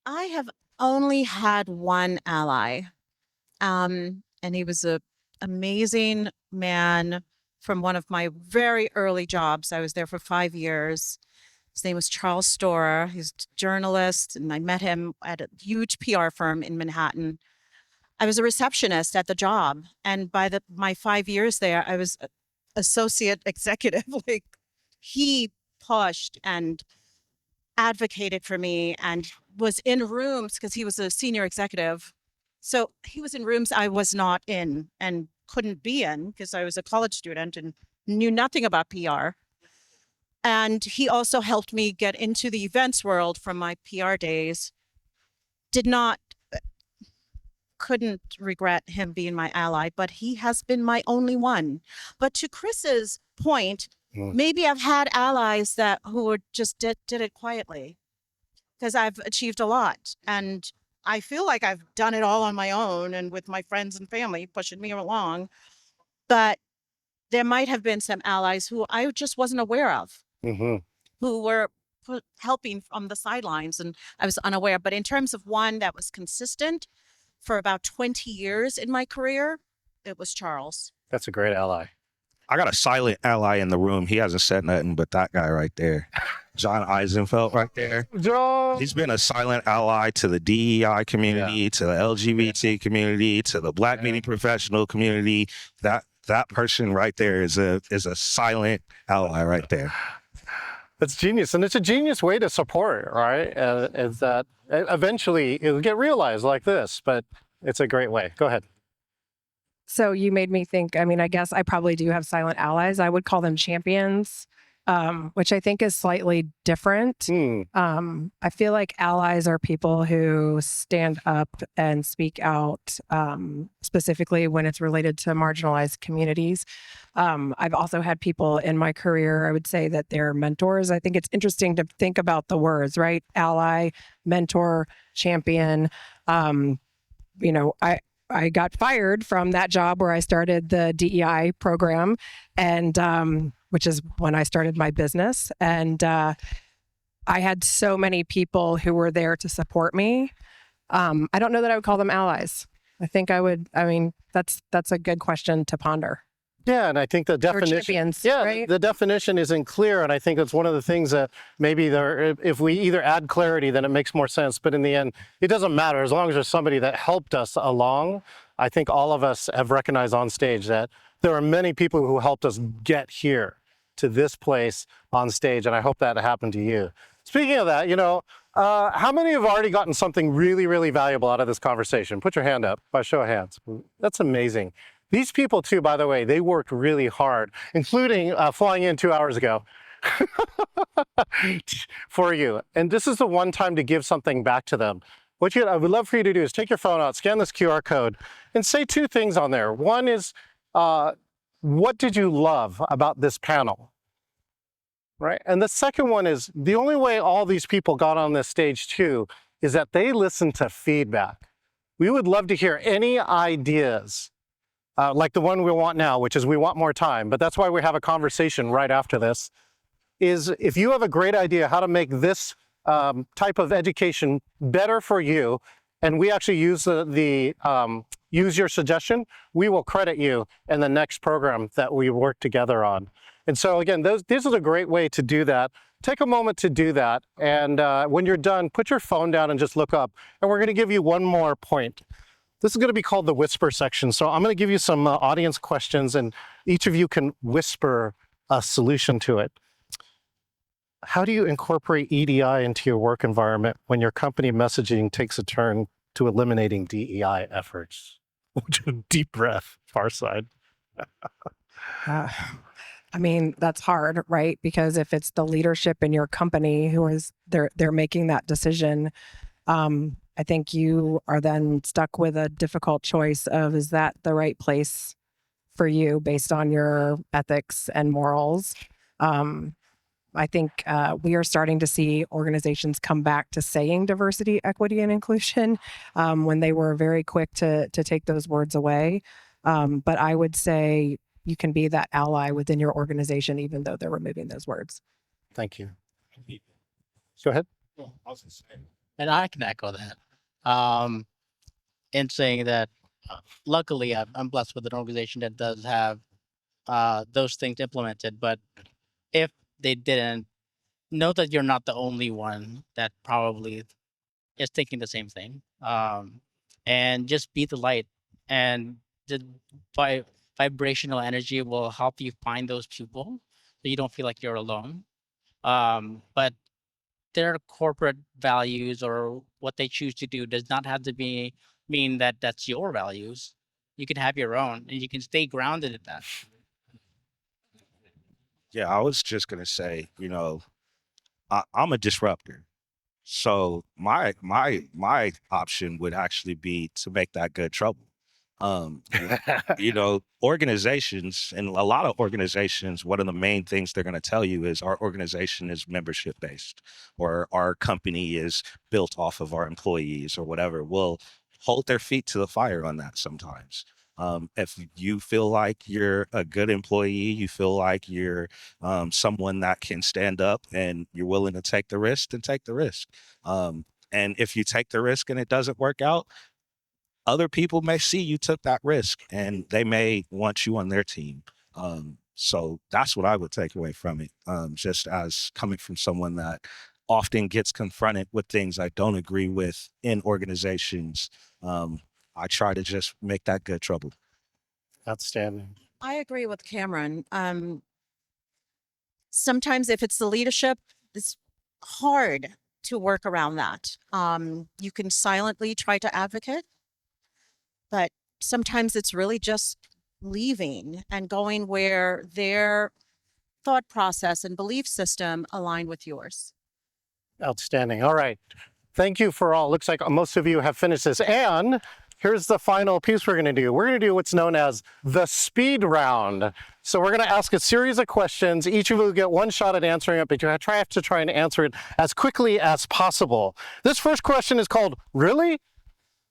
I have only had one ally, and he was an amazing man from one of my very early jobs. I was there for 5 years. His name was Charles Storer. He's a journalist, and I met him at a huge PR firm in Manhattan. I was a receptionist at the job, and by my 5 years there, I was associate executive. Like he pushed and advocated for me and was in rooms because he was a senior executive. So he was in rooms I was not in and couldn't be in because I was a college student and knew nothing about PR. And he also helped me get into the events world from my PR days. Couldn't regret him being my ally, but he has been my only one. But to Chris's point, maybe I've had allies who were just did it quietly because I've achieved a lot. And I feel like I've done it all on my own and with my friends and family pushing me along. But there might have been some allies who I just wasn't aware of, who were helping from the sidelines, and I was unaware. But in terms of one that was consistent for about 20 years in my career, it was Charles. That's a great ally. I got a silent ally in the room. He hasn't said nothing, but that guy right there, John Eisenfeld right there. John. He's been a silent ally to the DEI community, to the LGBT community, to the Black media professional community. That person right there is a silent ally right there. That's genius. And it's a genius way to support, right? Is that eventually it'll get realized like this, but it's a great way. Go ahead. So you made me think, I mean, I guess I probably do have silent allies. I would call them champions, which I think is slightly different. I feel like allies are people who stand up and speak out, specifically when it's related to marginalized communities. I've also had people in my career, I would say that they're mentors. I think it's interesting to think about the words, right? Ally, mentor, champion. You know, I got fired from that job where I started the DEI program, and which is when I started my business. And I had so many people who were there to support me. I don't know that I would call them allies. I think I would. I mean, that's a good question to ponder. Yeah, and I think the definition, champions, yeah, right? the definition isn't clear, and I think it's one of the things that maybe there, if we either add clarity, then it makes more sense. But in the end, it doesn't matter as long as there's somebody that helped us along. I think all of us have recognized on stage that there are many people who helped us get here to this place on stage, and I hope that happened to you. Speaking of that, you know, how many have already gotten something really, really valuable out of this conversation? Put your hand up by show of hands. That's amazing. These people too, by the way, they worked really hard, including flying in 2 hours ago for you. And this is the one time to give something back to them. What I would love for you to do is take your phone out, scan this QR code, and say two things on there. One is, what did you love about this panel? Right? And the second one is, the only way all these people got on this stage too is that they listened to feedback. We would love to hear any ideas. Like the one we want now, which is we want more time, but that's why we have a conversation right after this, is if you have a great idea how to make this type of education better for you, and we actually use use your suggestion, we will credit you in the next program that we work together on. And so again, this is a great way to do that. Take a moment to do that, and when you're done, put your phone down and just look up, and we're going to give you one more point. This is going to be called the whisper section. So I'm going to give you some audience questions, and each of you can whisper a solution to it. How do you incorporate EDI into your work environment when your company messaging takes a turn to eliminating DEI efforts? Deep breath, far side. I mean, that's hard, right? Because if it's the leadership in your company who is they're making that decision, I think you are then stuck with a difficult choice of, is that the right place for you based on your ethics and morals? I think we are starting to see organizations come back to saying diversity, equity, and inclusion when they were very quick to take those words away. But I would say you can be that ally within your organization, even though they're removing those words. Thank you. Go ahead. And I can echo that. In saying that, luckily, I'm blessed with an organization that does have those things implemented. But if they didn't, know that you're not the only one that probably is thinking the same thing. And just be the light, and the vibrational energy will help you find those people so you don't feel like you're alone. But their corporate values or what they choose to do does not have to mean that that's your values. You can have your own, and you can stay grounded in that. Yeah, I was just gonna say, you know, I'm a disruptor. So my option would actually be to make that good trouble. You know, organizations, and a lot of organizations, one of the main things they're going to tell you is our organization is membership based, or our company is built off of our employees, or whatever. We'll hold their feet to the fire on that sometimes. If you feel like you're a good employee, you feel like you're someone that can stand up and you're willing to take the risk, then take the risk. And if you take the risk and it doesn't work out, other people may see you took that risk and they may want you on their team. So that's what I would take away from it. Just as coming from someone that often gets confronted with things I don't agree with in organizations, I try to just make that good trouble. Outstanding. I agree with Cameron. Sometimes if it's the leadership, it's hard to work around that. You can silently try to advocate, but sometimes it's really just leaving and going where their thought process and belief system align with yours. Outstanding. All right. Thank you for all. Looks like most of you have finished this. And here's the final piece we're going to do. We're going to do what's known as the speed round. So we're going to ask a series of questions. Each of you will get one shot at answering it, but you have to try and answer it as quickly as possible. This first question is called, really?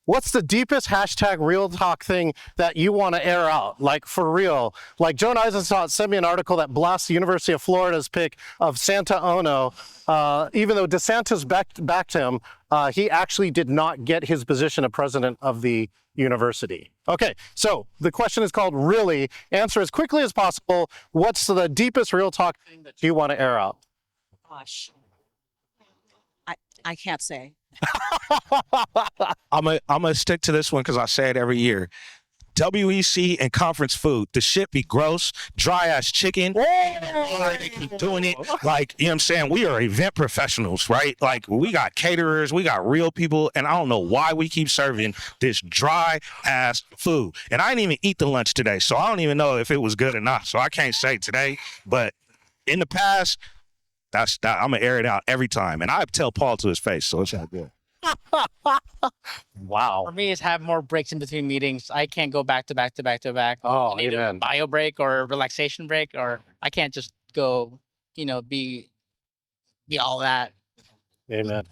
What's the deepest hashtag real talk thing that you want to air out? Like, for real. Like, Joan Eisenstadt sent me an article that blasts the University of Florida's pick of Santa Ono. Even though DeSantis backed him, he actually did not get his position of president of the university. Okay, so the question is called, really? Answer as quickly as possible. What's the deepest real talk thing that you want to air out? Gosh, I can't say. I'm gonna stick to this one because I say it every year. WEC and conference food, the shit be gross, dry ass chicken. They keep doing it. Like, you know what I'm saying? We are event professionals, right? Like, we got caterers, we got real people, and I don't know why we keep serving this dry ass food. And I didn't even eat the lunch today, so I don't even know if it was good or not. So I can't say today, but in the past, I'm gonna air it out every time, and I tell Paul to his face, so it's not good. Wow. For me, it's have more breaks in between meetings. I can't go back to back to back to back. Oh, I need a amen. bio break or a relaxation break, or I can't just go, be all that. Amen.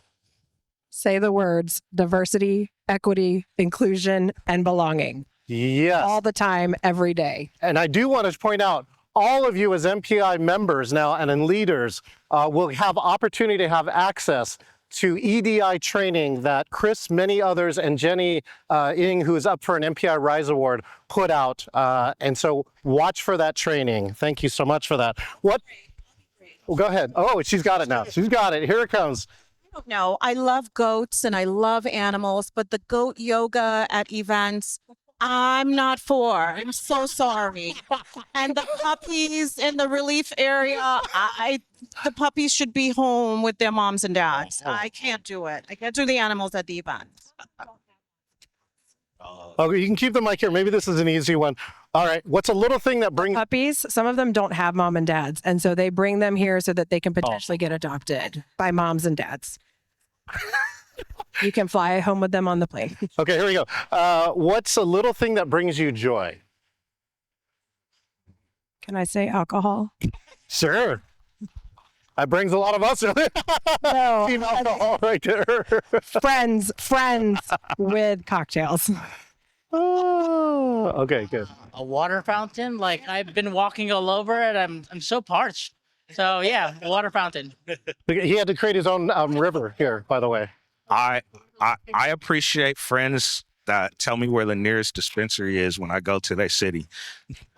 Say the words diversity, equity, inclusion, and belonging Yes. all the time, every day. And I do want to point out, all of you as MPI members now and in leaders will have opportunity to have access to EDI training that Chris, many others, and Jenny Ng, who is up for an MPI Rise Award, put out. And so watch for that training. Thank you so much for that. What? Well, go ahead. Oh, she's got it now. She's got it. Here it comes. No, I love goats and I love animals, but the goat yoga at events, I'm not for. I'm so sorry. And the puppies in the relief area, the puppies should be home with their moms and dads. I can't do it. I can't do the animals at the event. Oh, you can keep the mic here. Maybe this is an easy one. All right. What's a little thing that brings Puppies, some of them don't have mom and dads. And so they bring them here so that they can potentially get adopted by moms and dads. You can fly home with them on the plane. Okay, here we go. What's a little thing that brings you joy? Can I say alcohol? Sure. That brings a lot of us. No, Team alcohol right there. friends with cocktails. Oh, okay, good. A water fountain, like I've been walking all over it. I'm so parched. So yeah, water fountain. He had to create his own river here, by the way. I appreciate friends that tell me where the nearest dispensary is when I go to their city.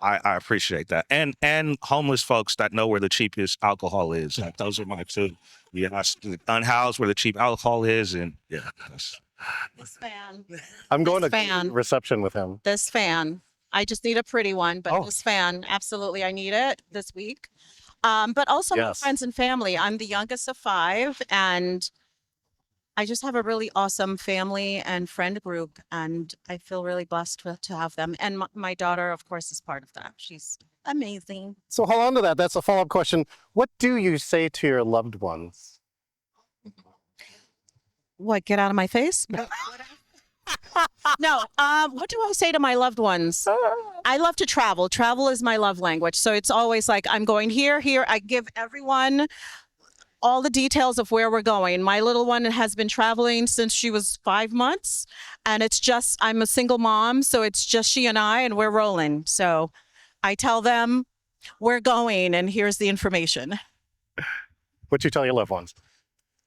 I appreciate that. And homeless folks that know where the cheapest alcohol is. Like, those are my two. Yeah, unhoused where the cheap alcohol is, and yeah. This fan. I'm going This to fan. reception with him. This fan. I just need a pretty one, but Oh. this fan, absolutely, I need it this week. But also my Yes. friends and family. I'm the youngest of 5, and I just have a really awesome family and friend group, and I feel really blessed to have them. And my daughter, of course, is part of that. She's amazing. So hold on to that. That's a follow-up question. What do you say to your loved ones? What, get out of my face? No, what do I say to my loved ones? I love to travel. Travel is my love language. So it's always like, I'm going here. I give everyone all the details of where we're going. My little one has been traveling since she was 5 months, and I'm a single mom, so it's just she and I, and we're rolling. So I tell them we're going, and here's the information. What you tell your loved ones?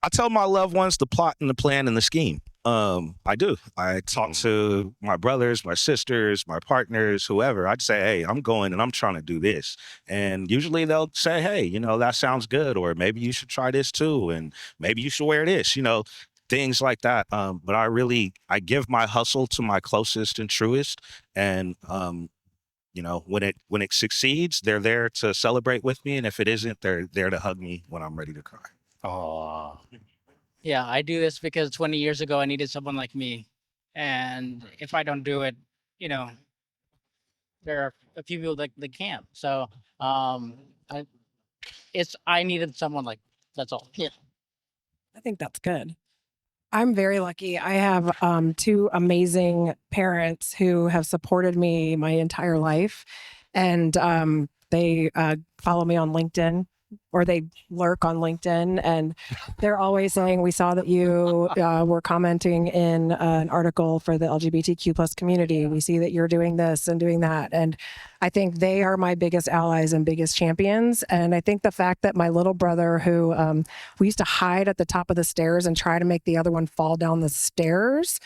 I tell my loved ones the plot and the plan and the scheme. I do. I talk to my brothers, my sisters, my partners, whoever. I'd say, hey, I'm going and I'm trying to do this. And usually they'll say, hey, that sounds good. Or maybe you should try this too. And maybe you should wear this, things like that. But I give my hustle to my closest and truest. And, when it succeeds, they're there to celebrate with me. And if it isn't, they're there to hug me when I'm ready to cry. Oh, Yeah, I do this because 20 years ago I needed someone like me, and if I don't do it, you know, there are a few people that can't. So I needed someone like that's all. Yeah. I think that's good. I'm very lucky. I have two amazing parents who have supported me my entire life, and they follow me on LinkedIn, or they lurk on LinkedIn, and they're always saying, "We saw that you were commenting in an article for the LGBTQ plus community. We see that you're doing this and doing that," and I think they are my biggest allies and biggest champions. And I think the fact that my little brother, who we used to hide at the top of the stairs and try to make the other one fall down the stairs,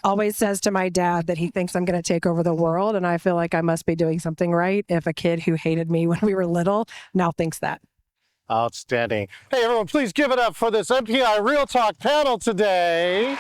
always says to my dad that he thinks I'm going to take over the world. And I feel like I must be doing something right if a kid who hated me when we were little now thinks that. Outstanding. Hey, everyone, please give it up for this MPI Real Talk panel today.